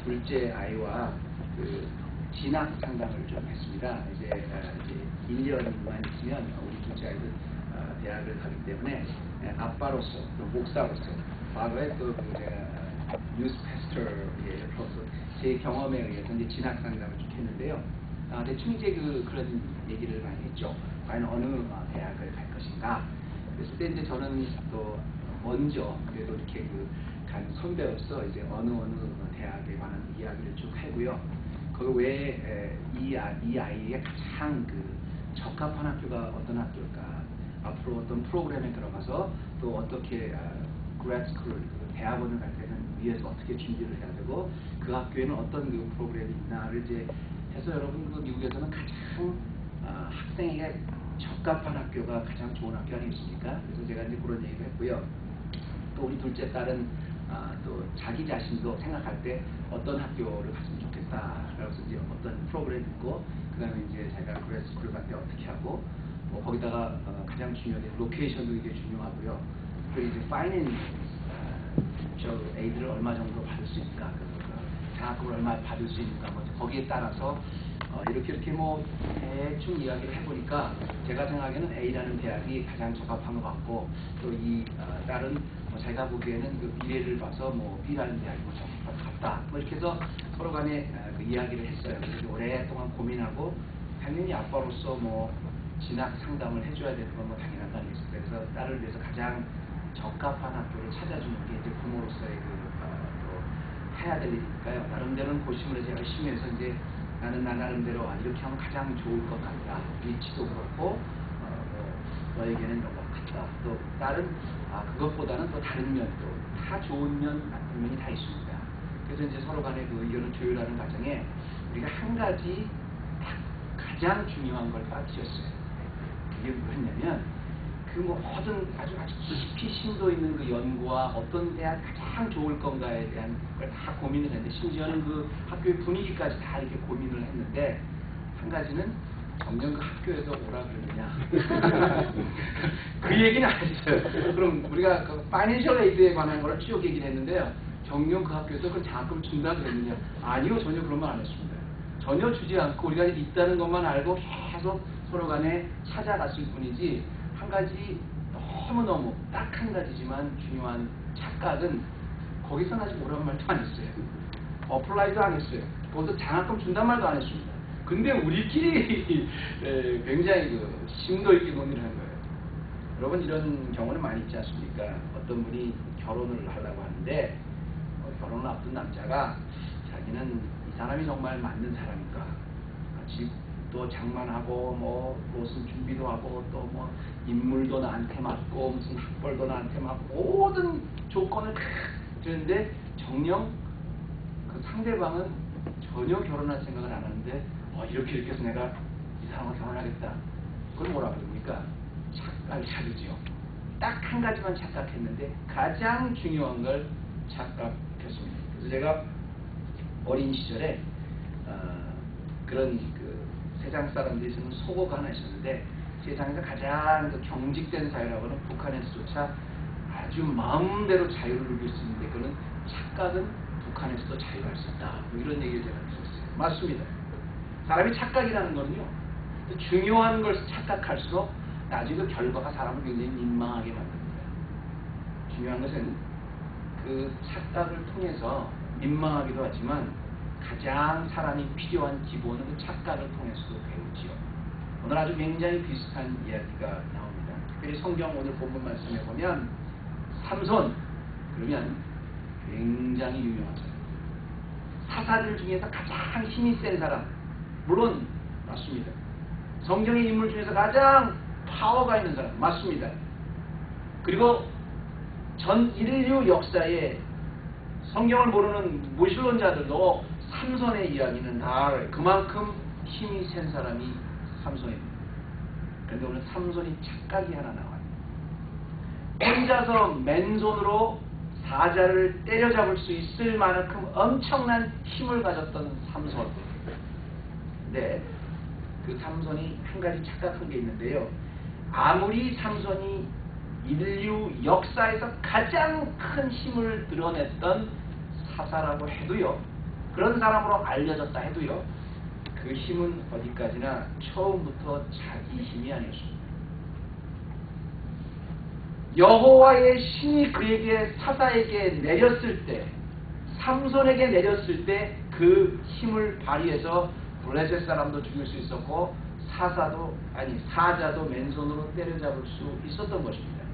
둘째 아이와 그 진학 상담을 좀 했습니다. 이제 1년만 있으면 우리 둘째 아이도 대학을 가기 때문에 아빠로서 또 목사로서 과거에 또 제가 뉴스 패스터로서 제 경험에 의해서 이제 진학 상담을 좀 했는데요. 대충 이제 그런 얘기를 많이 했죠. 과연 어느 대학을 갈 것인가. 그랬을 때 이제 저는 또 먼저 그래도 이렇게 간 선배로서 이제 어느 대학에 관한 이야기를 쭉 하고요. 그 외에 이 아이의 가장 적합한 학교가 어떤 학교일까, 앞으로 어떤 프로그램에 들어가서 또 어떻게 그레드 스쿨 대학원을 갈 때는 위에서 어떻게 준비를 해야 되고 그 학교에는 어떤 프로그램이 있나를 이제 해서 여러분 미국에서는 가장 학생에게 적합한 학교가 가장 좋은 학교 아니겠습니까? 그래서 제가 이제 그런 얘기를 했고요. 또 우리 둘째 딸은 또 자기 자신도 생각할 때 어떤 학교를 갔으면 좋겠다. 그래서 이제 어떤 프로그램이 있고 그 다음에 이제 자기가 그레드 스쿨 갈 때 어떻게 하고 뭐 거기다가 가장 중요한 게 로케이션도 이게 중요하고요. 그리고 이제 파이낸스 저 에이드를 얼마 정도 받을 수 있을까, 장학금을 얼마 받을 수 있는가, 뭐 거기에 따라서 이렇게 뭐 대충 이야기를 해보니까 제가 생각에는 A라는 대학이 가장 적합한 것 같고 또 이 딸은 뭐 자기가 보기에는 미래를 봐서 뭐 B라는 대학이 뭐 적합한 것 같다. 뭐 이렇게 해서 서로 간에 이야기를 했어요. 그래서 오랫동안 고민하고 당연히 아빠로서 뭐 진학 상담을 해줘야 되는 건 뭐 당연한 거 아니겠습니까? 그래서 딸을 위해서 가장 적합한 학교를 찾아주는 게 이제 부모로서의 또 해야 될 일이니까요. 나름대로는 고심을 해서 열심히 해서 이제 나는 나름대로 이렇게 하면 가장 좋을 것 같다. 위치도 그렇고 너에게는 이런 것 같다. 또 다른 그것보다는 또 다른 면도 다 좋은 면, 나쁜 면이 다 있습니다. 그래서 이제 서로 간의 그 의견을 조율하는 과정에 우리가 한 가지 가장 중요한 걸 빠뜨렸어요. 그게 뭐였냐면 그 모든 아주 깊이 심도 있는 그 연구와 어떤 대학 가장 좋을 건가에 대한 걸 다 고민을 했는데 심지어는 그 학교의 분위기까지 다 이렇게 고민을 했는데 한 가지는 정녕 그 학교에서 오라 그러느냐 그 얘기는 안 했어요. 그럼 우리가 그 파이낸셜 에이드에 관한 걸 쭉 얘기를 했는데요. 정녕 그 학교에서 그 장학금 준다 그랬느냐, 아니요, 전혀 그런 말 안 했습니다. 전혀 주지 않고 우리가 있다는 것만 알고 계속 서로 간에 찾아갔을 뿐이지 한 가지 너무너무 딱 한 가지지만 중요한 착각은 거기서 아직 오라고 말도 안 했어요. 어플라이도 안 했어요. 거기서 장학금 준단 말도 안 했습니다. 근데 우리끼리 굉장히 심도 있게 논의를 한 거예요. 여러분 이런 경우는 많이 있지 않습니까? 어떤 분이 결혼을 하려고 하는데 결혼을 앞둔 남자가 자기는 이 사람이 정말 맞는 사람인가, 집도 장만하고 뭐 무슨 준비도 하고 또 뭐 인물도 나한테 맞고 무슨 학벌도 나한테 맞고 모든 조건을 다 드는데 정녕 그 상대방은 전혀 결혼할 생각을 안 하는데 이렇게 해서 내가 이 사람과 결혼하겠다. 그걸 뭐라 그럽니까? 착각이죠. 딱 한 가지만 착각했는데 가장 중요한 걸 착각했습니다. 그래서 제가 어린 시절에 그런 세상 사람들이 쓰는 속어가 하나 있었는데 세상에서 가장 경직된 사회라고는 북한에서조차 아주 마음대로 자유를 누릴 수 있는데 그거는 착각은 북한에서도 자유할 수 있다. 뭐 이런 얘기를 제가 들었어요. 맞습니다. 사람이 착각이라는 거는요, 중요한 걸 착각할수록 나중에 그 결과가 사람을 굉장히 민망하게 만듭니다. 중요한 것은 그 착각을 통해서 민망하기도 하지만 가장 사람이 필요한 기본은 그 착각을 통해서도 배우지요. 오늘 아주 굉장히 비슷한 이야기가 나옵니다. 특별히 성경 오늘 본문 말씀에 보면 삼손 그러면 굉장히 유명한 사람, 사사들 중에서 가장 힘이 센 사람, 물론 맞습니다. 성경의 인물 중에서 가장 파워가 있는 사람 맞습니다. 그리고 전 인류 역사에 성경을 모르는 무신론자들도 삼손의 이야기는 다 알아요. 그만큼 힘이 센 사람이 삼손입니다. 그런데 오늘 삼손이 착각이 하나 나와요. 혼자서 맨손으로 사자를 때려잡을 수 있을 만큼 엄청난 힘을 가졌던 삼손. 근데 그 삼손이 한 가지 착각한 게 있는데요. 아무리 삼손이 인류 역사에서 가장 큰 힘을 드러냈던 사사라고 해도요, 그런 사람으로 알려졌다 해도요, 그 힘은 어디까지나 처음부터 자기 힘이 아니었습니다. 여호와의 신이 그에게 사사에게 내렸을 때, 삼손에게 내렸을 때 그 힘을 발휘해서 블레셋 사람도 죽일 수 있었고 사자도 맨손으로 때려잡을 수 있었던 것입니다.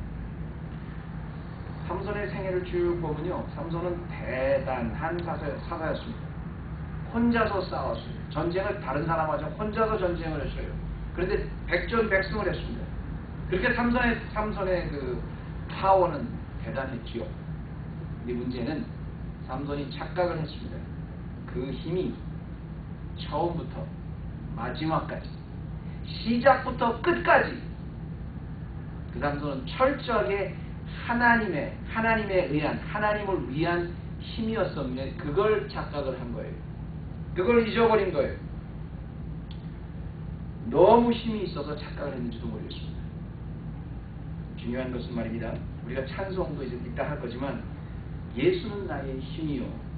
삼손의 생애를 쭉 보면요, 삼손은 대단한 사사였습니다. 혼자서 싸웠어요. 전쟁을 다른 사람하고 혼자서 전쟁을 했어요. 그런데 백전백승을 했습니다. 그렇게 삼손의 그 파워는 대단했지요. 근데 문제는 삼손이 착각을 했습니다. 그 힘이 처음부터 마지막까지, 시작부터 끝까지 그 삼손은 철저하게 하나님을 위한 힘이었었는데 그걸 착각을 한 거예요. 그걸 잊어버린 거예요. 너무 힘이 있어서 착각을 했는지도 모르겠습니다. 중요한 것은 말입니다, 우리가 찬송도 이따 할 거지만 예수는 나의 힘이요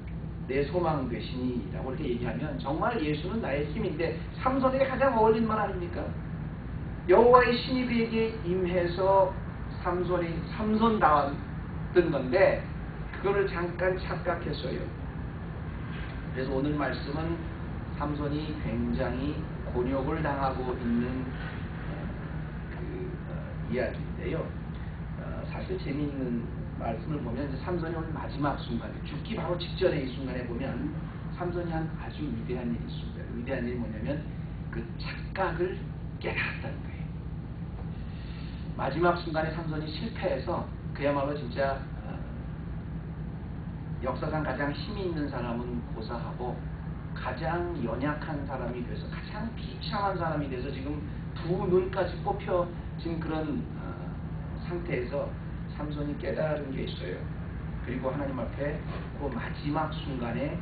내 소망 되시니 라고 이렇게 얘기하면 정말 예수는 나의 힘인데 삼손에게 가장 어울린 말 아닙니까? 여호와의 신이 그에게 임해서 삼손다웠던 건데 그거를 잠깐 착각했어요. 그래서 오늘 말씀은 삼손이 굉장히 곤욕을 당하고 있는 이야기인데요. 사실 재미있는 말씀을 보면 삼손이 오늘 마지막 순간에, 죽기 바로 직전의 이 순간에 보면 삼손이 한 아주 위대한 일이 있습니다. 위대한 일이 뭐냐면 그 착각을 깨달았다는 거예요. 마지막 순간에 삼손이 실패해서 그야말로 진짜 역사상 가장 힘이 있는 사람은 고사하고 가장 연약한 사람이 돼서 가장 비참한 사람이 돼서 지금 두 눈까지 뽑혀진 그런 상태에서 삼손이 깨달은 게 있어요. 그리고 하나님 앞에 그 마지막 순간에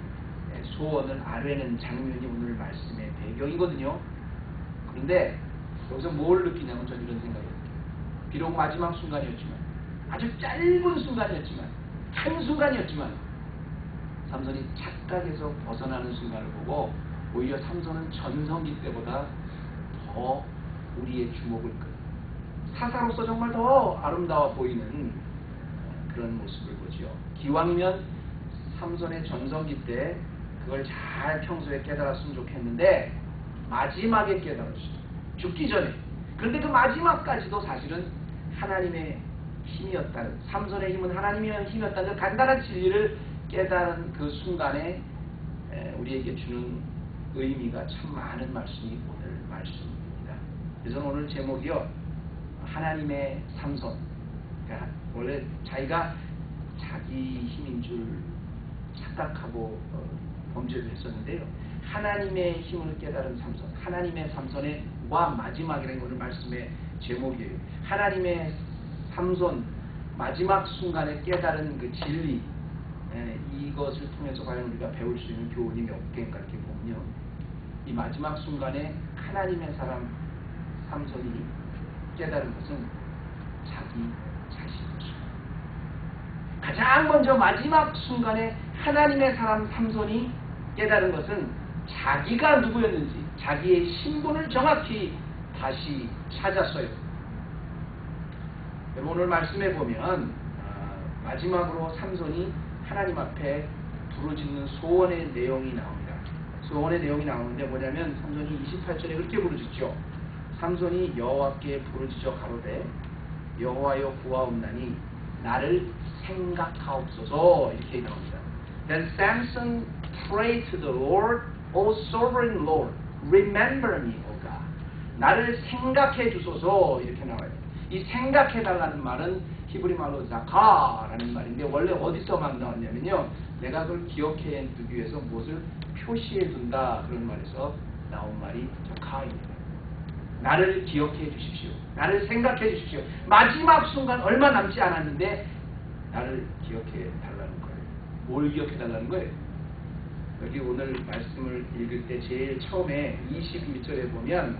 소원을 아뢰는 장면이 오늘 말씀의 배경이거든요. 그런데 여기서 뭘 느끼냐면 저는 이런 생각이에요. 비록 마지막 순간이었지만, 아주 짧은 순간이었지만, 한순간이었지만 삼손이 착각에서 벗어나는 순간을 보고 오히려 삼손은 전성기 때보다 더 우리의 주목을 끄는, 사사로서 정말 더 아름다워 보이는 그런 모습을 보죠. 기왕이면 삼손의 전성기 때 그걸 잘 평소에 깨달았으면 좋겠는데 마지막에 깨달았어요. 죽기 전에. 그런데 그 마지막까지도 사실은 하나님의 힘이었다는, 삼손의 힘은 하나님의 힘이었다는 간단한 진리를 깨달은 그 순간에 우리에게 주는 의미가 참 많은 말씀이 오늘 말씀입니다. 그래서 오늘 제목이요, 하나님의 삼손. 그러니까 원래 자기가 자기 힘인 줄 착각하고 범죄를 했었는데요, 하나님의 힘을 깨달은 삼손, 하나님의 삼손의 마지막이라는 게 오늘 말씀의 제목이에요. 하나님의 삼손 마지막 순간에 깨달은 그 진리, 이것을 통해서 과연 우리가 배울 수 있는 교훈이 몇 개인가 이렇게 보면요, 이 마지막 순간에 하나님의 사람 삼손이 깨달은 것은 자기 자신이죠. 가장 먼저 마지막 순간에 하나님의 사람 삼손이 깨달은 것은 자기가 누구였는지, 자기의 신분을 정확히 다시 찾았어요. 오늘 말씀에 보면 마지막으로 삼손이 하나님 앞에 부르짖는 소원의 내용이 나옵니다. 소원의 내용이 나오는데 뭐냐면 삼손이 28절에 그렇게 부르짖죠. 삼손이 여호와께 부르짖어 가로되 여호와여 구하옵나니 나를 생각하옵소서, 이렇게 나옵니다. Then Samson prayed to the Lord, O sovereign Lord, remember me, O God. 나를 생각해 주소서, 이렇게 나와요. 이 생각해 달라는 말은 히브리 말로 자카라는 말인데 원래 어디서만 나왔냐면요, 내가 그걸 기억해 두기 위해서 무엇을 표시해 둔다, 그런 말에서 나온 말이 자카입니다. 나를 기억해 주십시오. 나를 생각해 주십시오. 마지막 순간 얼마 남지 않았는데 나를 기억해 달라는 거예요. 뭘 기억해 달라는 거예요? 여기 오늘 말씀을 읽을 때 제일 처음에 22절에 보면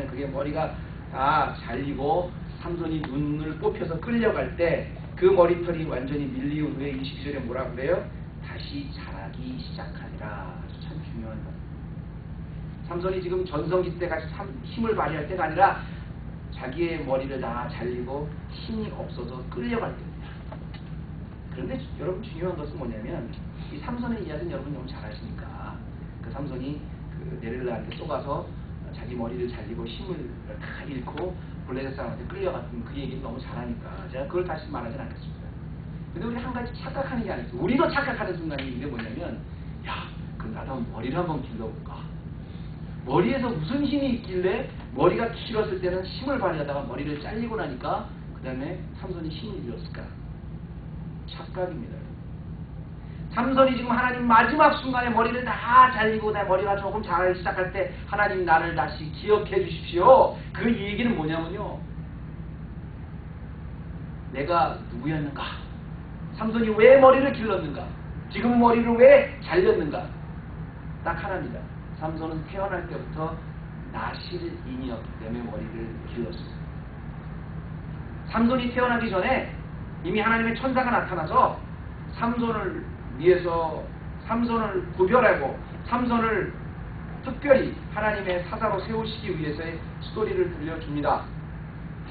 그게 머리가 다 잘리고 삼손이 눈을 뽑혀서 끌려갈 때 그 머리털이 완전히 밀리운 후에 22절에 뭐라 그래요? 다시 다시 자라기 시작하리라. 아주 참 중요한 것. 삼손이 지금 전성기 때 같이 힘을 발휘할 때가 아니라 자기의 머리를 다 잘리고 힘이 없어서 끌려갈 때입니다. 그런데 여러분 중요한 것은 뭐냐면 이 삼손의 이야기는 여러분 너무 잘 아시니까 그 삼손이 그 데릴라한테 쏘가서 자기 머리를 잘리고 힘을 다 잃고 블레셋 사람한테 끌려갔던 그 얘기를 너무 잘하니까 제가 그걸 다시 말하진 않겠습니다. 근데 우리 한 가지 착각하는 게 아니죠. 우리도 착각하는 순간이 있는데 뭐냐면 야, 그럼 나도 머리를 한번 길러볼까? 머리에서 무슨 힘이 있길래 머리가 길었을 때는 힘을 발휘하다가 머리를 잘리고 나니까 그 다음에 삼손이 힘을 잃었을까? 착각입니다. 삼손이 지금 하나님 마지막 순간에 머리를 다 잘리고 내 머리가 조금 자라기 시작할 때 하나님 나를 다시 기억해 주십시오. 그 얘기는 뭐냐면요. 내가 누구였는가? 삼손이 왜 머리를 길렀는가? 지금 머리를 왜 잘렸는가? 딱 하나입니다. 삼손은 태어날 때부터 나실인이었기 때문에 머리를 길렀습니다. 삼손이 태어나기 전에 이미 하나님의 천사가 나타나서 삼손을 위해서 삼손을 구별하고 삼손을 특별히 하나님의 사사로 세우시기 위해서의 스토리를 들려줍니다.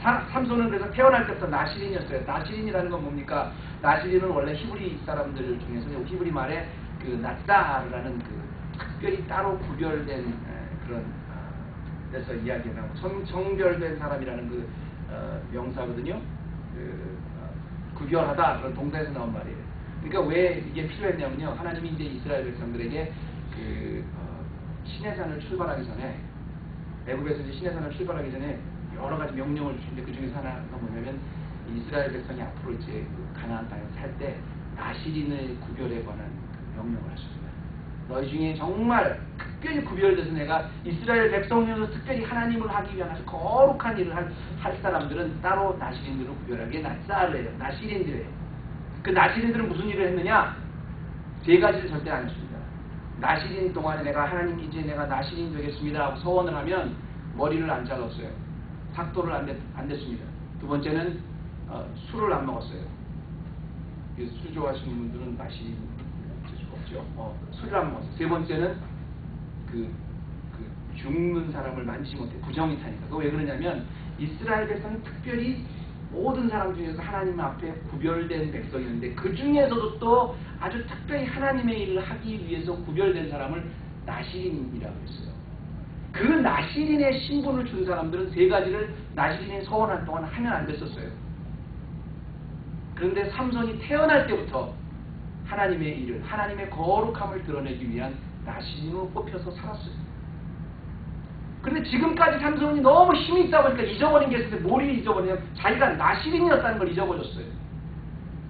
삼손은 그래서 태어날 때부터 나실인이었어요. 나실인이라는 건 뭡니까? 나실인은 원래 히브리 사람들 중에서 히브리 말에 그 나사르라는 그 특별히 따로 구별된 그런 데서 이야기가 나고 정별된 사람이라는 그 명사거든요. 구별하다 그런 동사에서 나온 말이에요. 그러니까 왜 이게 필요했냐면요. 하나님이 이제 이스라엘 백성들에게 시내산을 출발하기 전에 애굽에서 이제 시내산을 출발하기 전에 여러 가지 명령을 주시는데 그 중에서 하나가 뭐냐면 이스라엘 백성이 앞으로 이제 그 가나안 땅에 살 때 나실인을 구별에 관한 그 명령을 하셨습니다. 너희 중에 정말 특별히 구별돼서 내가 이스라엘 백성이어서 특별히 하나님을 하기 위한 아주 거룩한 일을 할 사람들은 따로 나실인들을 구별하기에 나사르예요. 나실인들이에요. 그 나실인들은 무슨 일을 했느냐? 세 가지를 절대 안 했습니다. 나실인 동안에 내가 하나님 이제 내가 나실인 되겠습니다 하고 서원을 하면 머리를 안 잘랐어요. 삭도를 안 냈습니다. 두 번째는 술을 안 먹었어요. 술 좋아하시는 분들은 나실인 술을 안 먹었어요. 세 번째는 그 죽는 사람을 만지지 못해. 부정이 타니까. 그거 왜 그러냐면 이스라엘 백성이 특별히 모든 사람 중에서 하나님 앞에 구별된 백성이었는데 그 중에서도 또 아주 특별히 하나님의 일을 하기 위해서 구별된 사람을 나실인이라고 했어요. 그 나실인의 신분을 준 사람들은 세 가지를 나실인의 서원한 동안 하면 안 됐었어요. 그런데 삼손이 태어날 때부터 하나님의 일을, 하나님의 거룩함을 드러내기 위한 나실인으로 뽑혀서 살았어요. 그런데 지금까지 삼손이 너무 힘이 있다 보니까 잊어버린 게 있는데 뭘 잊어버리냐면 자기가 나실인이었다는 걸 잊어버렸어요.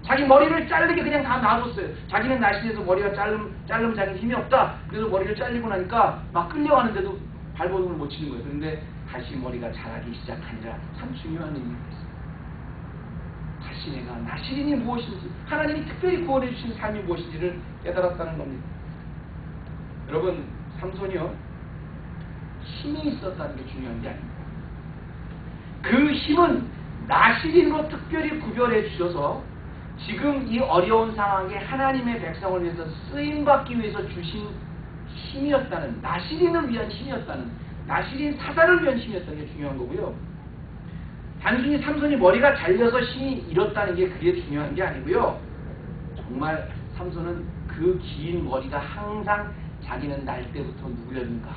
자기 머리를 자르게 그냥 다 놔뒀어요. 자기는 나실인에서 머리가 자르면 자기는 힘이 없다. 그래서 머리를 잘리고 나니까 막 끌려가는데도 발버둥을 못 치는 거예요. 그런데 다시 머리가 자라기 시작하니라. 참 중요한 의미가 있어요. 다시 내가 나실인이 무엇인지, 하나님이 특별히 구원해 주신 삶이 무엇인지를 깨달았다는 겁니다. 여러분, 삼손이요, 힘이 있었다는 게 중요한 게 아닙니다. 그 힘은 나실인으로 특별히 구별해 주셔서 지금 이 어려운 상황에 하나님의 백성을 위해서 쓰임받기 위해서 주신 힘이었다는, 나실인을 위한 힘이었다는, 나실인 사사를 위한 힘이었다는 게 중요한 거고요. 단순히 삼손이 머리가 잘려서 힘이 잃었다는 게 그게 중요한 게 아니고요. 정말 삼손은 그 긴 머리가 항상 자기는 날 때부터 누구였는가,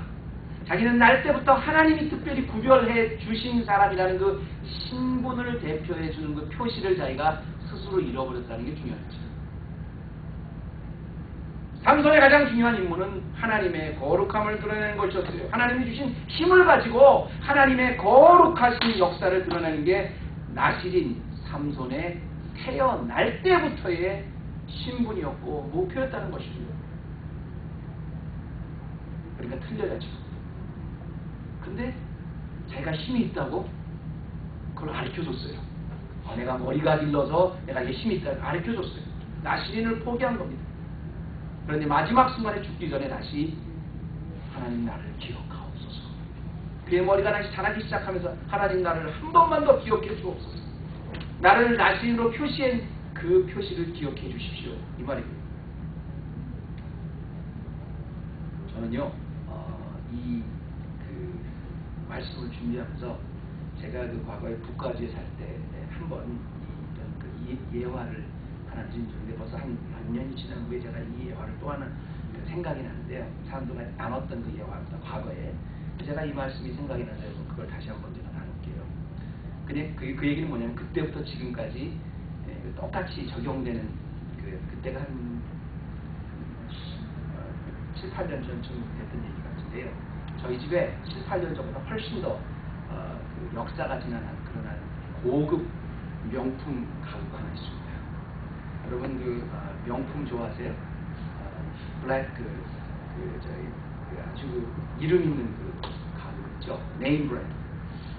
자기는 날 때부터 하나님이 특별히 구별해 주신 사람이라는 그 신분을 대표해 주는 그 표시를 자기가 스스로 잃어버렸다는 게 중요하죠. 삼손의 가장 중요한 임무는 하나님의 거룩함을 드러내는 것이었어요. 하나님이 주신 힘을 가지고 하나님의 거룩하신 역사를 드러내는 게 나실인 삼손의 태어날 때부터의 신분이었고 목표였다는 것이죠. 그러니까 틀려야죠. 근데 자기가 힘이 있다고 그걸 가르쳐줬어요. 내가 머리가 길러서 내가 이게 힘이 있다고 가르쳐줬어요. 나실인을 포기한 겁니다. 그런데 마지막 순간에 죽기 전에 다시 하나님 나를 기억하옵소서. 그의 머리가 다시 자라기 시작하면서 하나님 나를 한 번만 더 기억해 주옵소서. 나를 나실인으로 표시한 그 표시를 기억해 주십시오. 이 말입니다. 저는요 이 그 말씀을 준비하면서 제가 그 과거에 북가주에 살 때 한번 이런 그 예화를 하나 드린 적인데 벌써 한 몇 년이 지난 후에 제가 이 예화를 또 하나 생각이 나는데요. 사람들과 나눴던 그 예화입니다. 과거에 제가 이 말씀이 생각이 나서 그걸 다시 한번 제가 나눌게요. 근데 그 얘기는 뭐냐면 그때부터 지금까지 똑같이 적용되는 그때가 한 7, 8년 전쯤 됐던 얘기 같은데요. 저희 집에 7, 8년 전보다 훨씬 더 그 역사가 지난 그런 고급 명품 가구가 하나 있습니다. 여러분 명품 좋아하세요? 블랙 저희 아주 이름 있는 가구 있죠? 네임 브랜드.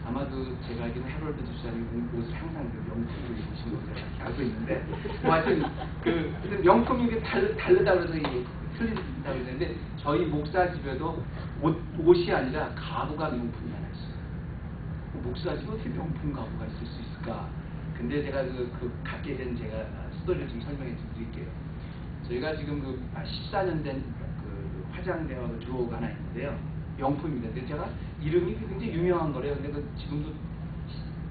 아마 제가 알기로는 해럴드 집사님이 옷을 항상 명품으로 입으신 것을 알고 있는데, 뭐 하여튼 근데 명품이 이게 다르다고 해서 이게 틀린다고 했는데, 저희 목사 집에도 옷이 아니라 가구가 명품이 하나 있어요. 목사 집에 어떻게 명품 가구가 있을 수 있을까? 근데 제가 갖게 된 제가 스토리를 좀 설명해 드릴게요. 저희가 지금 14년 된 화장대와 드로우가 하나 있는데요. 명품입니다. 근데 제가 이름이 굉장히 유명한 거래요. 근데 지금도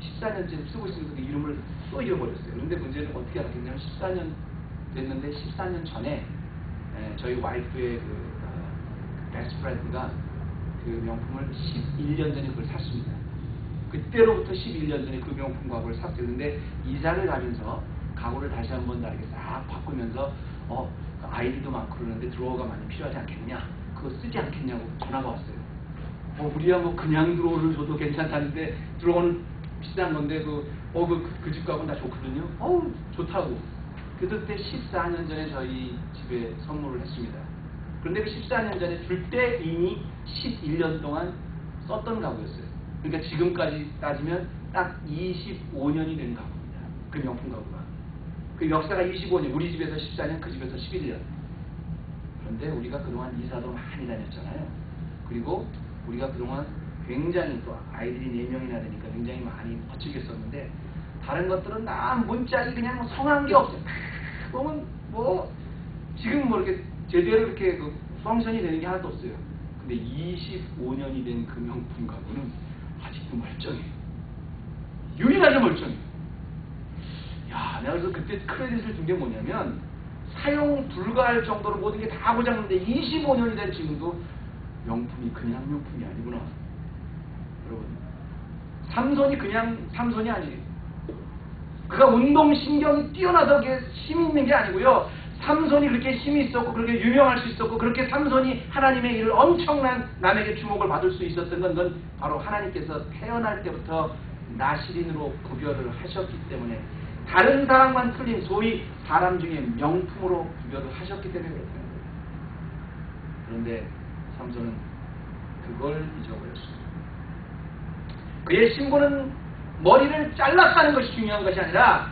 14년째 쓰고 있으면서 그 이름을 또 잃어버렸어요. 그런데 문제는 어떻게 알았겠냐면 14년 됐는데 14년 전에 저희 와이프의 베스트 프렌드가 그 명품을 11년 전에 그걸 샀습니다. 그때로부터 11년 전에 그 명품 가구를 샀어요. 근데 이사를 가면서 가구를 다시 한번 다르게 싹 바꾸면서 아이들도 많고 그러는데 드로어가 많이 필요하지 않겠냐? 그거 쓰지 않겠냐고 전화가 왔어요. 우리야 그냥 드로어를 줘도 괜찮다는데 드로어는 비싼 건데 그 집 가구는 다 좋거든요. 좋다고. 그래서 그때 14년 전에 저희 집에 선물을 했습니다. 그런데 그 14년 전에 줄 때 이미 11년 동안 썼던 가구였어요. 그러니까 지금까지 따지면 딱 25년이 된 가구입니다. 그 명품 가구가. 그 역사가 25년, 우리 집에서 14년, 그 집에서 11년. 그런데 우리가 그동안 이사도 많이 다녔잖아요. 그리고 우리가 그동안 굉장히 또 아이들이 4명이나 되니까 굉장히 많이 거칠게 썼는데, 다른 것들은 문짝이 그냥 성한 게 없어요. 보면 지금 이렇게 제대로 이렇게 펑션이 되는 게 하나도 없어요. 근데 25년이 된 그 명품 가구는 아직도 멀쩡해요. 유일하게 멀쩡해요. 내가 그래서 그때 크레딧을 준 게 뭐냐면, 사용 불가할 정도로 모든 게 다 고장났는데 25년이 된 지금도 명품이 그냥 명품이 아니구나. 여러분, 삼손이 그냥 삼손이 아니에요. 그가 운동신경이 뛰어나서 힘이 있는 게 아니고요. 삼손이 그렇게 힘이 있었고 그렇게 유명할 수 있었고 그렇게 삼손이 하나님의 일을 엄청난 남에게 주목을 받을 수 있었던 건 바로 하나님께서 태어날 때부터 나시린으로 구별을 하셨기 때문에, 다른 사람만 틀린 소위 사람 중에 명품으로 구별을 하셨기 때문에 그렇다는 거예요. 그런데 삼손은 그걸 잊어버렸습니다. 그의 신분은 머리를 잘랐다는 것이 중요한 것이 아니라,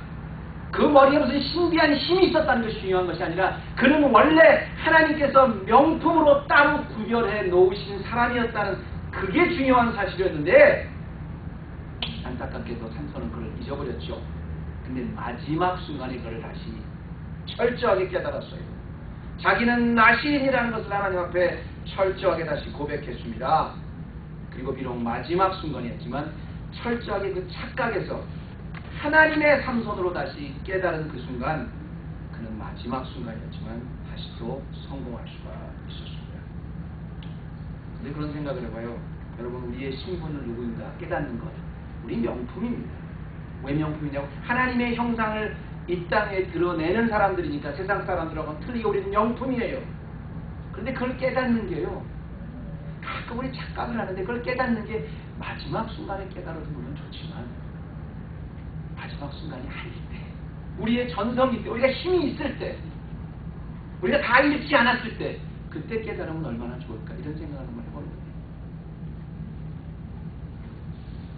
그 머리에 무슨 신비한 힘이 있었다는 것이 중요한 것이 아니라, 그는 원래 하나님께서 명품으로 따로 구별해 놓으신 사람이었다는 그게 중요한 사실이었는데, 안타깝게도 삼손은 그걸 잊어버렸죠. 근데 마지막 순간에 그를 다시 철저하게 깨달았어요. 자기는 나시린이라는 것을 하나님 앞에 철저하게 다시 고백했습니다. 그리고 비록 마지막 순간이었지만 철저하게 그 착각에서 하나님의 삼손으로 다시 깨달은 그 순간, 그는 마지막 순간이었지만 다시 또 성공할 수가 있었습니다. 근데 그런 생각을 해봐요. 여러분, 우리의 신분을 누구인가 깨닫는 것, 우리 명품입니다. 왜 명품이냐고? 하나님의 형상을 이 땅에 드러내는 사람들이니까 세상 사람들하고는 틀리게 우리는 명품이에요. 그런데 그걸 깨닫는 게요, 가끔 우리 착각을 하는데 그걸 깨닫는 게 마지막 순간에 깨달아도 물론 좋지만, 마지막 순간이 아닐 때, 우리의 전성기 때, 우리가 힘이 있을 때, 우리가 다 잃지 않았을 때, 그때 깨달으면 얼마나 좋을까, 이런 생각을 한번 해보는 거예요.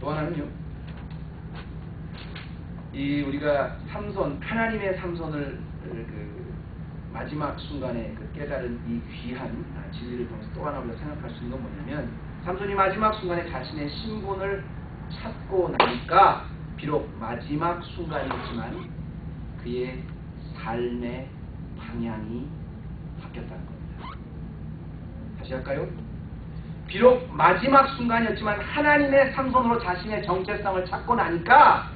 또 하나는요, 우리가 삼손, 하나님의 삼손을 마지막 순간에 깨달은 이 귀한 진리를 통해서 또 하나 우리가 생각할 수 있는 건 뭐냐면, 삼손이 마지막 순간에 자신의 신분을 찾고 나니까 비록 마지막 순간이었지만 그의 삶의 방향이 바뀌었다는 겁니다. 다시 할까요? 비록 마지막 순간이었지만 하나님의 삼손으로 자신의 정체성을 찾고 나니까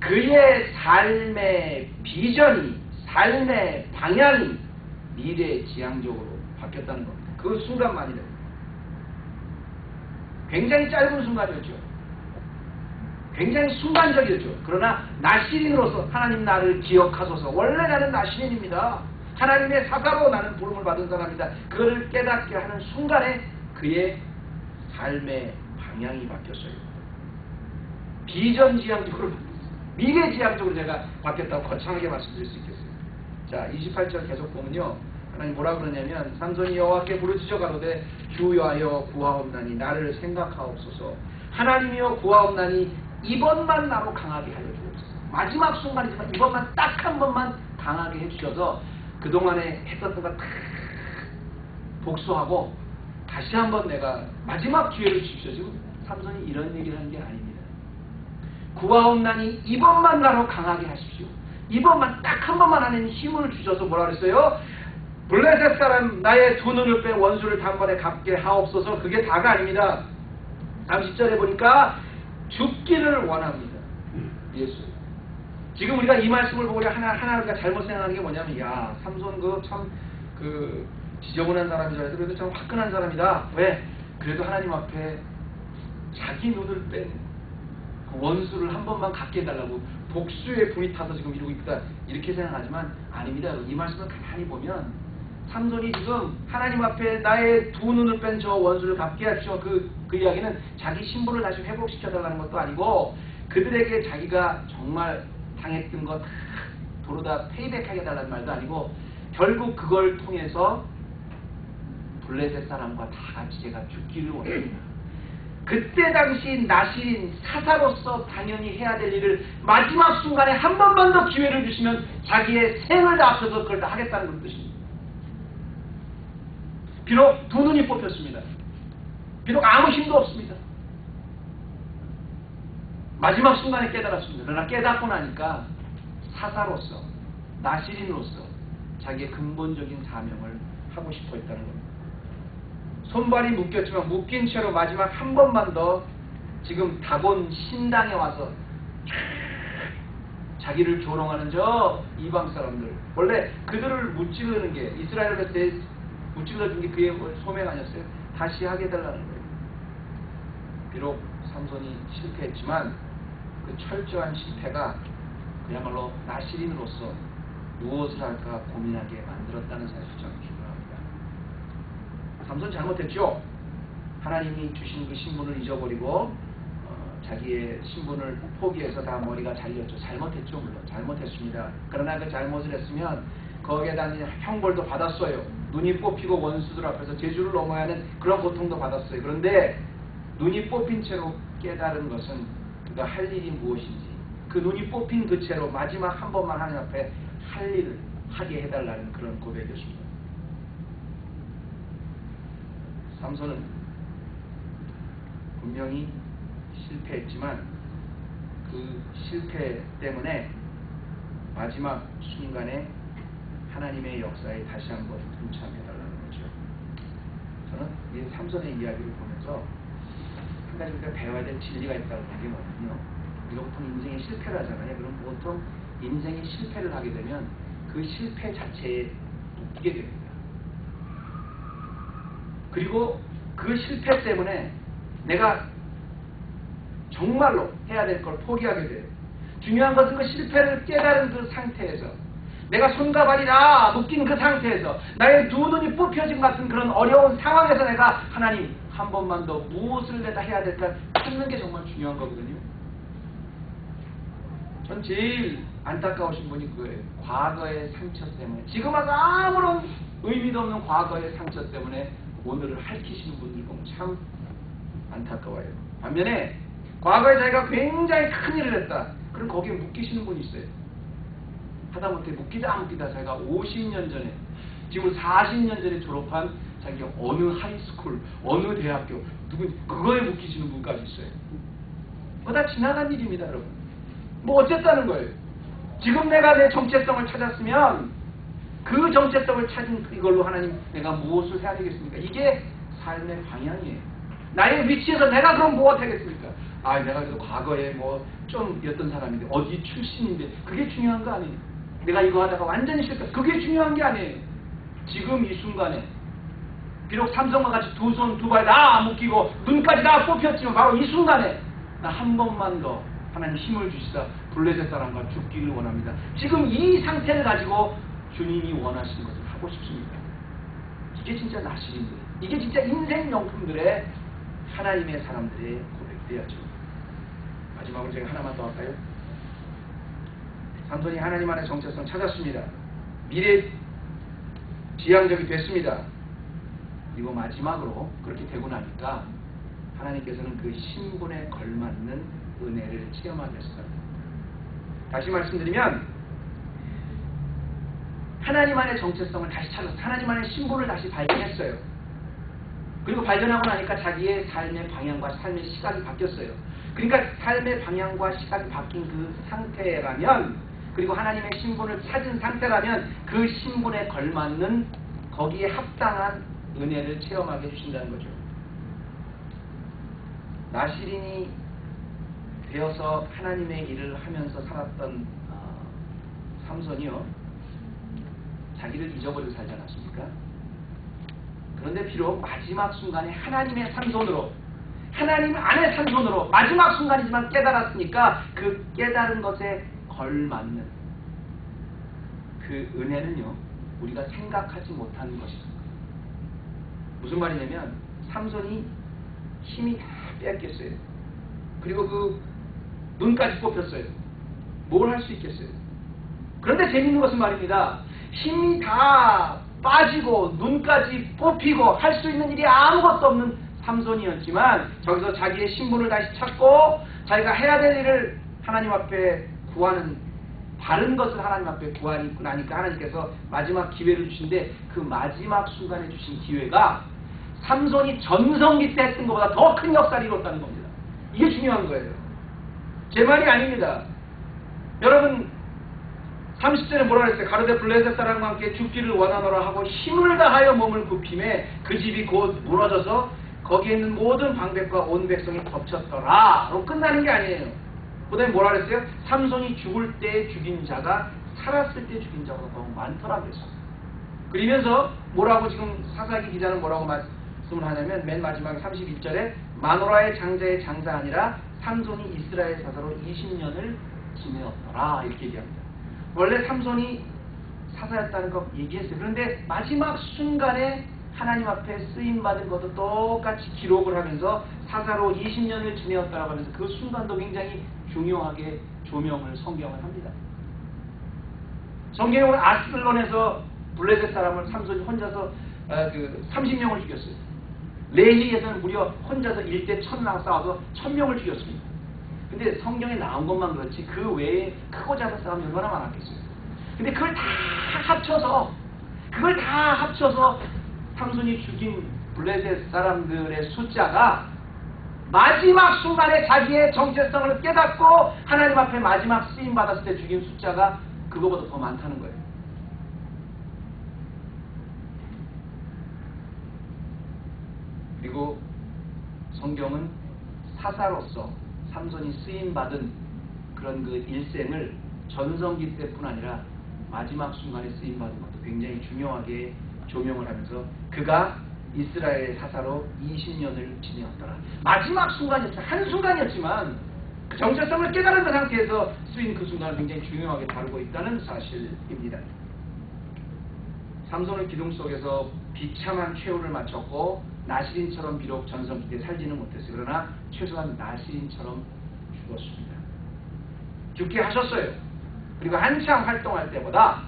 그의 삶의 비전이, 삶의 방향이 미래지향적으로 바뀌었다는 겁니다. 그 순간만이라도. 굉장히 짧은 순간이었죠. 굉장히 순간적이었죠. 그러나 나시린으로서 하나님 나를 기억하소서. 원래 나는 나시린입니다. 하나님의 사사로 나는 부름을 받은 사람이다. 그를 깨닫게 하는 순간에 그의 삶의 방향이 바뀌었어요. 비전지향적으로 바뀌었어요. 미래지향적으로 제가 바뀌었다고 거창하게 말씀드릴 수 있겠어요. 자, 28절 계속 보면요. 하나님 뭐라 그러냐면 삼손이 여호와께 부르짖어 가로되 주여하여 구하옵나니 나를 생각하옵소서. 하나님이여 구하옵나니 이번만 나로 강하게 하여 주옵소서. 마지막 순간이지만 이번만 딱 한 번만 강하게 해주셔서 그동안에 했던 것가 다 복수하고 다시 한번 내가 마지막 기회를 주십시오. 지금 삼손이 이런 얘기를 하는 게 아닙니다. 구하옵나니 이번만 나로 강하게 하십시오. 이번만 딱 한 번만 하나님 힘을 주셔서 뭐라 그랬어요? 블레셋 사람 나의 두 눈을 빼 원수를 단번에 갚게 하옵소서. 그게 다가 아닙니다. 30절에 보니까 죽기를 원합니다. 예수. 지금 우리가 이 말씀을 보고 하나 우리가 잘못 생각하는 게 뭐냐면, 야, 삼손 그 지저분한 사람이라도 그래도 참 화끈한 사람이다. 왜? 그래도 하나님 앞에 자기 눈을 뺀 그 원수를 한 번만 갚게 해달라고 복수의 불이 타서 지금 이러고 있다. 이렇게 생각하지만 아닙니다. 이 말씀을 가만히 보면 삼손이 지금 하나님 앞에 나의 두 눈을 뺀 저 원수를 갚게 하십시오. 그 이야기는 자기 신분을 다시 회복시켜달라는 것도 아니고 그들에게 자기가 정말 당했던 것 도로 다 페이백하게 해달라는 말도 아니고 결국 그걸 통해서 블레셋 사람과 다 같이 제가 죽기를 원합니다. 그때 당시 나시린 사사로서 당연히 해야 될 일을 마지막 순간에 한 번만 더 기회를 주시면 자기의 생을 다 합쳐서 그걸 다 하겠다는 그런 뜻입니다. 비록 두 눈이 뽑혔습니다. 비록 아무 힘도 없습니다. 마지막 순간에 깨달았습니다. 그러나 깨닫고 나니까 사사로서 나시린으로서 자기의 근본적인 사명을 하고 싶어 했다는 겁니다. 손발이 묶였지만 묶인 채로 마지막 한 번만 더 지금 다곤 신당에 와서 자기를 조롱하는 저 이방 사람들, 원래 그들을 무찌르는 게 이스라엘에서 무찔러준 게 그의 소명 아니었어요? 다시 하게 해달라는 거예요. 비록 삼손이 실패했지만 그 철저한 실패가 그야말로 나시린으로서 무엇을 할까 고민하게 만들었다는 사실이 참 중요합니다. 삼손 잘못했죠. 하나님이 주신 그 신분을 잊어버리고 자기의 신분을 포기해서 다 머리가 잘렸죠. 잘못했죠. 물론 잘못했습니다. 그러나 그 잘못을 했으면 거기에 대한 형벌도 받았어요. 눈이 뽑히고 원수들 앞에서 제주를 넘어야 하는 그런 고통도 받았어요. 그런데 눈이 뽑힌 채로 깨달은 것은 그가 할 일이 무엇인지, 그 눈이 뽑힌 그 채로 마지막 한 번만 하나님 앞에 할 일을 하게 해달라는 그런 고백이었습니다. 삼손은 분명히 실패했지만 그 실패 때문에 마지막 순간에 하나님의 역사에 다시 한번 동참해달라는 거죠. 저는 이 삼손의 이야기를 보면서 한 가지 우리가 배워야 될 진리가 있다고 보는 게 뭐냐면요. 우리가 보통 인생의 실패를 하잖아요. 그럼 보통 인생의 실패를 하게 되면 그 실패 자체에 웃기게 됩니다. 그리고 그 실패 때문에 내가 정말로 해야 될 걸 포기하게 돼요. 중요한 것은 그 실패를 깨달은 그 상태에서 내가 손과 발이 다 묶인 그 상태에서 나의 두 눈이 뽑혀진 같은 그런 어려운 상황에서 내가 하나님 한 번만 더 무엇을 내가 해야 될까 찾는 게 정말 중요한 거거든요. 전 제일 안타까우신 분이 그거예요. 과거의 상처 때문에 지금 와서 아무런 의미도 없는 과거의 상처 때문에 오늘을 핥히시는 분들 보면 참 안타까워요. 반면에 과거에 자기가 굉장히 큰 일을 했다. 그럼 거기에 묶이시는 분이 있어요. 하다못해 묶이다 자기가 50년 전에 지금 40년 전에 졸업한 자기가 어느 하이스쿨 어느 대학교 누군 그거에 묶이시는 분까지 있어요. 그거 다 지나간 일입니다. 여러분. 뭐 어쨌다는 거예요. 지금 내가 내 정체성을 찾았으면 그 정체성을 찾은 이걸로 하나님 내가 무엇을 해야 되겠습니까? 이게 삶의 방향이에요. 나의 위치에서 내가 그럼 뭐 하겠습니까? 아, 내가 그래도 과거에 뭐 좀였던 사람인데 어디 출신인데 그게 중요한 거 아니에요. 내가 이거 하다가 완전히 실패. 그게 중요한 게 아니에요. 지금 이 순간에 비록 삼성과 같이 두 손 두 발 다 묶이고 눈까지 다 뽑혔지만 바로 이 순간에 나 한 번만 더 하나님 힘을 주시다 블레셋 사람과 죽기를 원합니다. 지금 이 상태를 가지고 주님이 원하시는 것을 하고 싶습니다. 이게 진짜 나시린들, 이게 진짜 인생 명품들의 하나님의 사람들의 고백되었죠. 마지막으로 제가 하나만 더 할까요? 삼손이 하나님 안의 정체성 찾았습니다. 미래 지향적이 됐습니다. 그리고 마지막으로 그렇게 되고 나니까 하나님께서는 그 신분에 걸맞는 은혜를 체험하게 하셨습니다. 다시 말씀드리면 하나님 안의 정체성을 다시 찾았어요. 하나님 안의 신분을 다시 발견했어요. 그리고 발견하고 나니까 자기의 삶의 방향과 삶의 시각이 바뀌었어요. 그러니까 삶의 방향과 시각이 바뀐 그 상태라면, 그리고 하나님의 신분을 찾은 상태라면 그 신분에 걸맞는 거기에 합당한 은혜를 체험하게 해주신다는 거죠. 나시린이 되어서 하나님의 일을 하면서 살았던 삼손이요, 자기를 잊어버리고 살지 않았습니까? 그런데 비록 마지막 순간에 하나님의 삼손으로, 하나님 안의 삼손으로 마지막 순간이지만 깨달았으니까 그 깨달은 것에 걸맞는 그 은혜는요, 우리가 생각하지 못하는 것입니다. 무슨 말이냐면 삼손이 힘이 다 뺏겼어요. 그리고 그 눈까지 뽑혔어요. 뭘 할 수 있겠어요? 그런데 재밌는 것은 말입니다. 힘이 다 빠지고 눈까지 뽑히고 할 수 있는 일이 아무것도 없는 삼손이었지만 저기서 자기의 신분을 다시 찾고 자기가 해야 될 일을 하나님 앞에 구하는, 바른 것을 하나님 앞에 구하고 나니까 하나님께서 마지막 기회를 주신데, 그 마지막 순간에 주신 기회가 삼손이 전성기 때 했던 것보다 더 큰 역사를 이뤘다는 겁니다. 이게 중요한 거예요. 제 말이 아닙니다. 여러분 30절에 뭐라 그랬어요? 가로되 블레셋 사람과 함께 죽기를 원하노라 하고 힘을 다하여 몸을 굽힘에 그 집이 곧 무너져서 거기에 있는 모든 방백과 온 백성이 덮쳤더라 로 끝나는 게 아니에요. 그 다음에 뭐라 그랬어요? 삼손이 죽을 때 죽인 자가 살았을 때 죽인 자보다 너무 많더라 그랬어요. 그러면서 뭐라고 지금 사사기 기자는 뭐라고 말씀을 하냐면 맨 마지막 31절에 마노라의 장자의 장자 아니라 삼손이 이스라엘 사사로 20년을 지내었더라 이렇게 얘기합니다. 원래 삼손이 사사였다는 거 얘기했어요. 그런데 마지막 순간에 하나님 앞에 쓰임받은 것도 똑같이 기록을 하면서 사사로 20년을 지내었다라고 하면서 그 순간도 굉장히 중요하게 조명을 성경을 합니다. 성경은 아스kel론에서 블레셋 사람을 삼손이 혼자서 30명을 죽였어요. 레히에서는 무려 혼자서 1대 1000랑 싸워서 1000명을 죽였습니다. 근데 성경에 나온 것만 그렇지 그 외에 크고 작은 싸움이 얼마나 많았겠어요. 근데 그걸 다 합쳐서 삼손이 죽인 블레셋 사람들의 숫자가 마지막 순간에 자기의 정체성을 깨닫고 하나님 앞에 마지막 쓰임받았을 때 죽인 숫자가 그거보다 더 많다는 거예요. 그리고 성경은 사사로서 삼손이 쓰임받은 그런 그 일생을 전성기 때뿐 아니라 마지막 순간에 쓰임받은 것도 굉장히 중요하게 조명을 하면서 그가 이스라엘 사사로 20년을 지내었더라. 마지막 순간이었지만, 한순간이었지만 그 정체성을 깨달은 그 상태에서 쓰인 그 순간을 굉장히 중요하게 다루고 있다는 사실입니다. 삼손은 기둥 속에서 비참한 최후를 마쳤고 나시린처럼 비록 전성기 때 살지는 못했어요. 그러나 최소한 나시린처럼 죽었습니다. 죽게 하셨어요. 그리고 한참 활동할 때보다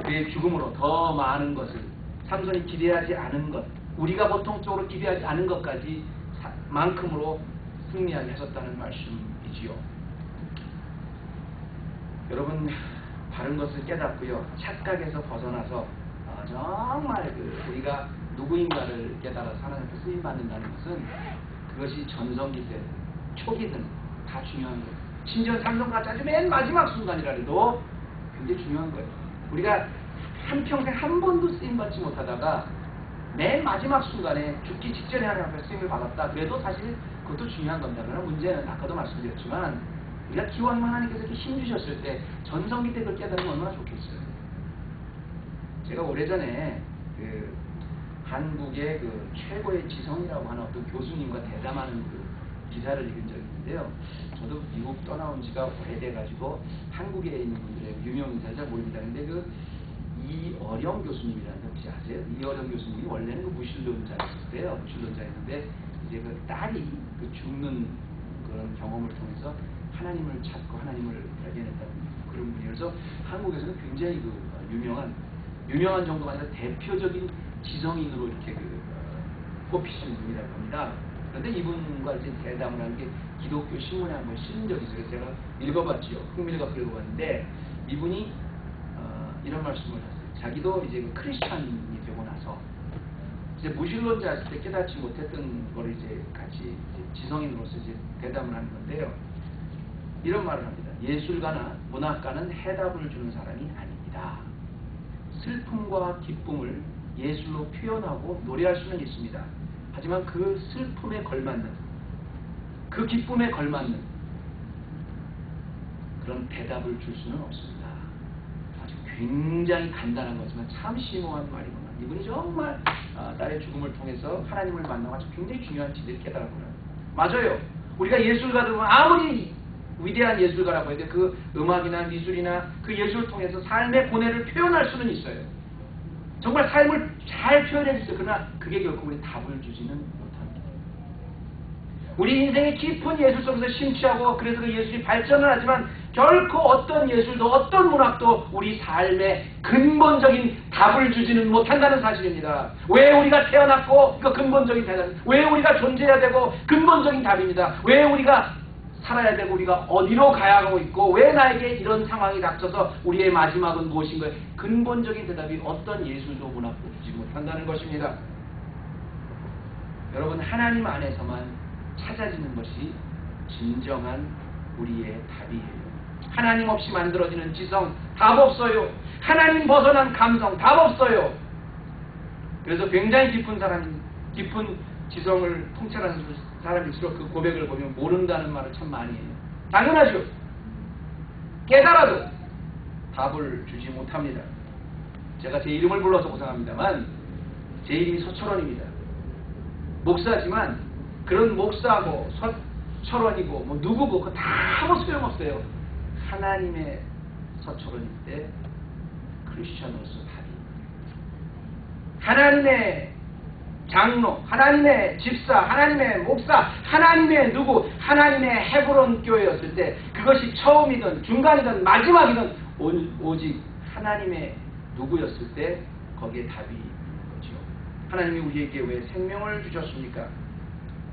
그의 죽음으로 더 많은 것을 삼손이 기대하지 않은 것, 우리가 보통적으로 기대하지 않은 것까지 만큼으로 승리하게 하셨다는 말씀이지요. 여러분 바른 것을 깨닫고요, 착각에서 벗어나서 정말 우리가 누구인가를 깨달아서 하나님께 쓰임받는다는 것은 그것이 전성기 때 초기든 다 중요한 거예요. 심지어 삼손과 아주 맨 마지막 순간이라 해도 굉장히 중요한 거예요. 우리가 한평생 한 번도 쓰임받지 못하다가 맨 마지막 순간에 죽기 직전에 하나님 앞에 쓰임을 받았다. 그래도 사실 그것도 중요한 겁니다. 그러나 문제는 아까도 말씀드렸지만 우리가 기왕이면 하나님께서 이렇게 힘 주셨을 때 전성기 때 그걸 깨달으면 얼마나 좋겠어요. 제가 오래전에 그 한국의 그 최고의 지성이라고 하는 어떤 교수님과 대담하는 그 기사를 읽은 적이 있는데요. 저도 미국 떠나온 지가 오래돼가지고 한국에 있는 분들의 유명 인사를 잘 모릅니다. 근데 그 이어령 교수님이라는데 혹시 아세요? 이어령 교수님이 원래는 그 무신론자였어요. 무신론자였는데 이제 그 딸이 그 죽는 그런 경험을 통해서 하나님을 찾고 하나님을 발견했다는 그런 분이어서 한국에서는 굉장히 그 유명한 정도가 아니라 대표적인 지성인으로 이렇게 꼽히시는 분이라고 합니다. 그런데 이분과 이제 대담을 하는 게 기독교 신문에 한번 실린 적이 있어요. 제가 읽어봤죠. 흥미를 갖고 읽어봤는데 이분이 이런 말씀을 하세요. 자기도 이제 크리스찬이 되고 나서 이제 무신론자였을 때 깨닫지 못했던 걸 이제 같이 이제 지성인으로서 이제 대담을 하는 건데요. 이런 말을 합니다. 예술가나 문학가는 해답을 주는 사람이 아닙니다. 슬픔과 기쁨을 예술로 표현하고 노래할 수는 있습니다. 하지만 그 슬픔에 걸맞는, 그 기쁨에 걸맞는 그런 대답을 줄 수는 없습니다. 아주 굉장히 간단한 거지만 참 심오한 말이구나. 이분이 정말 딸의 죽음을 통해서 하나님을 만나고 아주 굉장히 중요한 진리를 깨달았구나. 맞아요. 우리가 예술가들 보면 아무리 위대한 예술가라고 해도 그 음악이나 미술이나 그 예술을 통해서 삶의 고뇌를 표현할 수는 있어요. 정말 삶을 잘 표현해 주세요. 그러나 그게 결코 우리 답을 주지는 못합니다. 우리 인생의 깊은 예술 속에서 심취하고 그래서 그 예술이 발전을 하지만 결코 어떤 예술도 어떤 문학도 우리 삶의 근본적인 답을 주지는 못한다는 사실입니다. 왜 우리가 태어났고 그 근본적인 대답, 왜 우리가 존재해야 되고 근본적인 답입니다. 왜 우리가 살아야 되고 우리가 어디로 가야 하고 있고 왜 나에게 이런 상황이 닥쳐서 우리의 마지막은 무엇인가요? 근본적인 대답이 어떤 예술도 문학도 주지 못한다는 것입니다. 여러분, 하나님 안에서만 찾아지는 것이 진정한 우리의 답이에요. 하나님 없이 만들어지는 지성 답 없어요. 하나님 벗어난 감성 답 없어요. 그래서 굉장히 깊은 지성을 통찰하는 사람일수록 그 고백을 보면 모른다는 말을 참 많이 해요. 당연하죠. 깨달아도 답을 주지 못합니다. 제가 제 이름을 불러서 고상합니다만 제 이름이 서철원입니다. 목사지만 그런 목사고 서철원이고 뭐 누구고 그거 다 아무 소용없어요. 하나님의 서철원일 때 크리스천으로서 답입니다. 하나님의 장로, 하나님의 집사, 하나님의 목사, 하나님의 누구, 하나님의 헤브론 교회였을 때 그것이 처음이든 중간이든 마지막이든 오직 하나님의 누구였을 때 거기에 답이 있는 거죠. 하나님이 우리에게 왜 생명을 주셨습니까?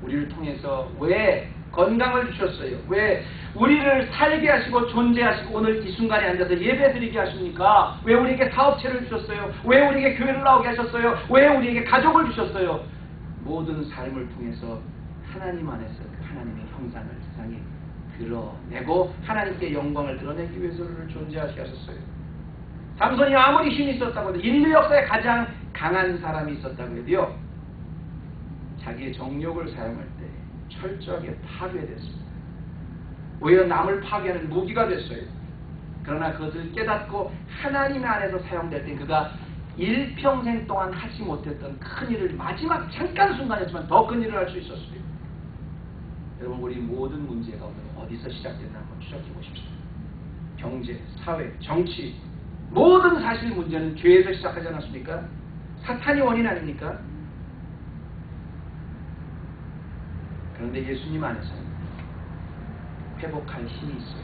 우리를 통해서 왜 건강을 주셨어요? 왜 우리를 살게 하시고 존재하시고 오늘 이 순간에 앉아서 예배드리게 하십니까? 왜 우리에게 사업체를 주셨어요? 왜 우리에게 교회를 나오게 하셨어요? 왜 우리에게 가족을 주셨어요? 모든 삶을 통해서 하나님 안에서 그 하나님의 형상을 세상에 드러내고 하나님께 영광을 드러내기 위해서 우리를 존재하게 하셨어요. 삼손이 아무리 힘이 있었다고 해도 인류 역사에 가장 강한 사람이 있었다고 해도요, 자기의 정욕을 사용할 때 철저하게 파괴됐습니다. 오히려 남을 파괴하는 무기가 됐어요. 그러나 그것을 깨닫고 하나님 안에서 사용될 때 그가 일평생 동안 하지 못했던 큰 일을 마지막 잠깐 순간이었지만 더 큰 일을 할 수 있었어요. 여러분, 우리 모든 문제가 오늘 어디서 시작됐나 한번 추적해 보십시오. 경제, 사회, 정치 모든 사실 문제는 죄에서 시작하지 않았습니까? 사탄이 원인 아닙니까? 그런데 예수님 안에서는 회복할 힘이 있어요.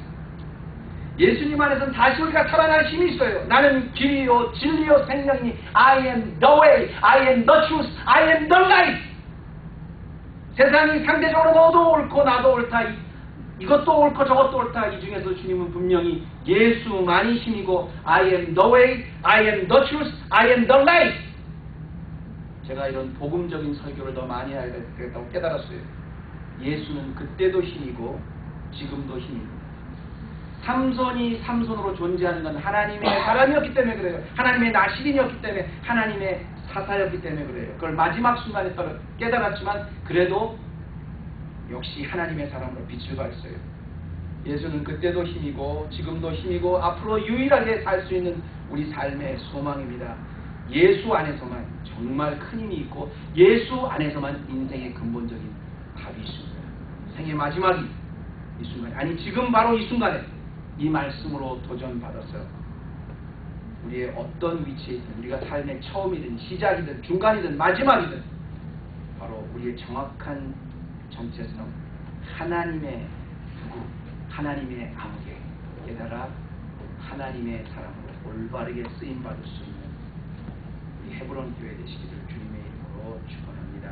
예수님 안에서는 다시 우리가 살아날 힘이 있어요. 나는 길이요 진리요 생명이니 I am the way, I am the truth, I am the life. 세상이 상대적으로 너도 옳고 나도 옳다, 이것도 옳고 저것도 옳다. 이 중에서 주님은 분명히 예수만이 힘이고 I am the way, I am the truth, I am the life. 제가 이런 복음적인 설교를 더 많이 해야 되겠다고 깨달았어요. 예수는 그때도 힘이고 지금도 힘입니다. 삼손이 삼손으로 존재하는 건 하나님의 사람이었기 때문에 그래요. 하나님의 나시린이었기 때문에 하나님의 사사였기 때문에 그래요. 그걸 마지막 순간에 깨달았지만 그래도 역시 하나님의 사람으로 빛을 발했어요. 예수는 그때도 힘이고 지금도 힘이고 앞으로 유일하게 살 수 있는 우리 삶의 소망입니다. 예수 안에서만 정말 큰 힘이 있고 예수 안에서만 인생의 근본적인 답이 있습니다. 생의 마지막이 이 순간에, 아니 지금 바로 이 순간에 이 말씀으로 도전받아서 우리의 어떤 위치에 있든, 우리가 삶의 처음이든 시작이든 중간이든 마지막이든 바로 우리의 정확한 정체성, 하나님의 부구, 하나님의 암흑에 깨달아 하나님의 사람으로 올바르게 쓰임받을 수 있는 우리 헤브론 교회 되시기를 주님의 이름으로 축원합니다.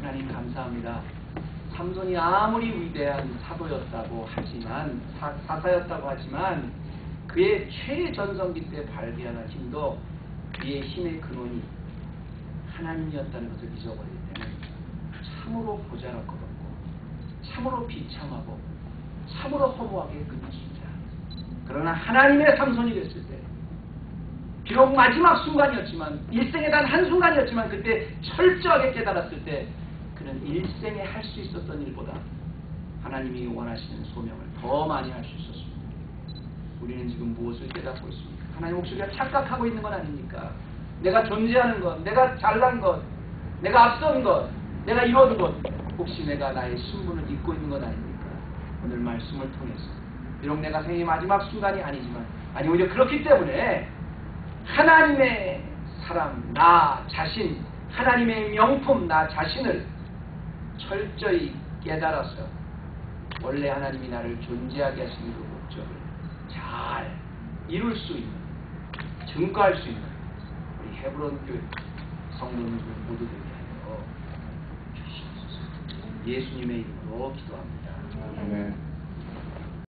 하나님 감사합니다. 삼손이 아무리 위대한 사도였다고 하지만 사사였다고 하지만 그의 최전성기 때 발휘하는 힘도 그의 힘의 근원이 하나님이었다는 것을 잊어버릴 때는 참으로 보잘것 없고 참으로 비참하고 참으로 허무하게 느껴집니다. 그러나 하나님의 삼손이 됐을 때 비록 마지막 순간이었지만 일생에 단 한순간이었지만 그때 철저하게 깨달았을 때 그는 일생에 할 수 있었던 일보다 하나님이 원하시는 소명을 더 많이 할 수 있었습니다. 우리는 지금 무엇을 깨닫고 있습니까? 하나님 혹시 우리가 착각하고 있는 건 아닙니까? 내가 존재하는 것, 내가 잘난 것, 내가 앞선 것, 내가 이룬 것, 혹시 내가 나의 신분을 잊고 있는 건 아닙니까? 오늘 말씀을 통해서 비록 내가 생의 마지막 순간이 아니지만 아니 오히려 그렇기 때문에 하나님의 사람, 나 자신, 하나님의 명품, 나 자신을 철저히 깨달아서 원래 하나님이 나를 존재하게 하신 그 목적을 잘 이룰 수 있는, 증거할 수 있는 우리 헤브론 교회 성도님들 모두 되게 하여 주시옵소서. 예수님의 이름으로 기도합니다.